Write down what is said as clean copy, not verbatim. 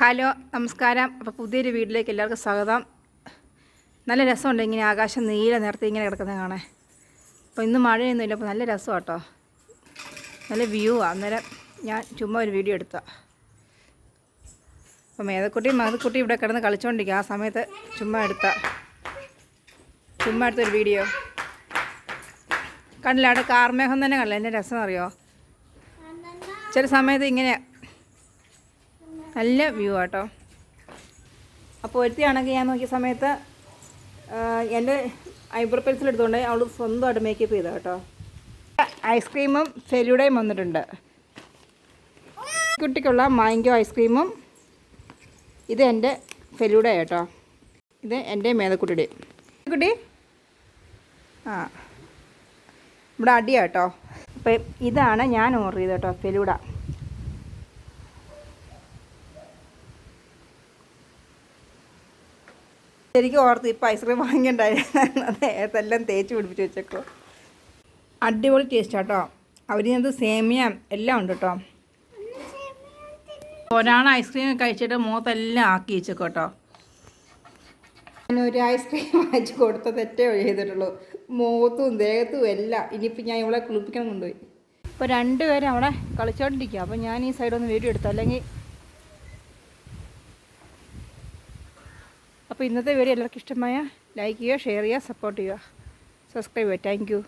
Hello, നമസ്കാരം. അപ്പോൾ പുതിയൊരു വീട്ടിലേക്ക് എല്ലാവർക്കും സ്വാഗതം. നല്ല രസമുണ്ട് ഇങ്ങനെ ആകാശം നീല നേരത്തെ ഇങ്ങനെ കിടക്കുന്നത് കാണാൻ. അപ്പോൾ ഇന്ന് മഴയൊന്നുമില്ല, അപ്പോൾ നല്ല രസമാണ് കേട്ടോ, നല്ല വ്യൂ ആണ്. അന്നേരം ഞാൻ ചുമ്മാ ഒരു വീഡിയോ എടുത്ത. അപ്പോൾ മേതക്കുട്ടി ഇവിടെ കിടന്ന് കളിച്ചുകൊണ്ടിരിക്കുക. ആ സമയത്ത് ചുമ്മാ എടുത്തൊരു വീഡിയോ കണ്ടില്ല. അവിടെ കാർമേഘം തന്നെ കണ്ടില്ല. എൻ്റെ രസം അറിയോ, ചില സമയത്ത് ഇങ്ങനെ നല്ല വ്യൂ ആട്ടോ. അപ്പോൾ ഒരുത്തിയാണെങ്കിൽ ഞാൻ നോക്കിയ സമയത്ത് എൻ്റെ ഐബ്രോ പെൻസിൽ എടുത്തുകൊണ്ട് അവൾ സ്വന്തമായിട്ട് മേക്കപ്പ് ചെയ്ത കേട്ടോ. ഐസ്ക്രീമും ഫെലൂഡയും വന്നിട്ടുണ്ട്. കുട്ടിക്കുള്ള മാംഗോ ഐസ്ക്രീമും, ഇത് എൻ്റെ ഫെലൂഡ കേട്ടോ, ഇത് എൻ്റെ മേതക്കുട്ടിയുടെ കുട്ടി. ഇവിടെ അടിയാ കേട്ടോ. അപ്പം ഇതാണ് ഞാൻ ഓർഡർ ചെയ്തത് കേട്ടോ, ഫെലൂഡ. ശരിക്കും ഓർത്ത് ഇപ്പോൾ ഐസ്ക്രീം വാങ്ങിയിട്ടുണ്ടായിരുന്നു, അതെല്ലാം തേച്ച് പിടിപ്പിച്ച് വെച്ചേക്കോ. അടിപൊളി ടേസ്റ്റ് കേട്ടോ. അവരിനകത്ത് സേമിയ എല്ലാം ഉണ്ട് കേട്ടോ. ഒരാൾ ഐസ്ക്രീം കഴിച്ചിട്ട് മുഖത്തെല്ലാം ആക്കി വെച്ചേക്കോ കേട്ടോ. ഞാനൊരു ഐസ്ക്രീം വാങ്ങിച്ച് കൊടുത്ത തെറ്റേ ചെയ്തിട്ടുള്ളൂ, മുഖത്തും ദേഹത്തും എല്ലാം. ഇനിയിപ്പോൾ ഞാൻ ഇവിടെ കുളിപ്പിക്കണം കൊണ്ടുപോയി. ഇപ്പോൾ രണ്ടുപേരും അവിടെ കളിച്ചോണ്ടിരിക്കുക. അപ്പോൾ ഞാൻ ഈ സൈഡൊന്ന് വീഡിയോ എടുത്തു, അല്ലെങ്കിൽ അപ്പോൾ ഇന്നത്തെ വീഡിയോ എല്ലാവർക്കും ഇഷ്ടമായ ലൈക്ക് ചെയ്യുക, ഷെയർ ചെയ്യുക, സപ്പോർട്ട് ചെയ്യുക, സബ്സ്ക്രൈബ് ചെയ്യുക. Thank you.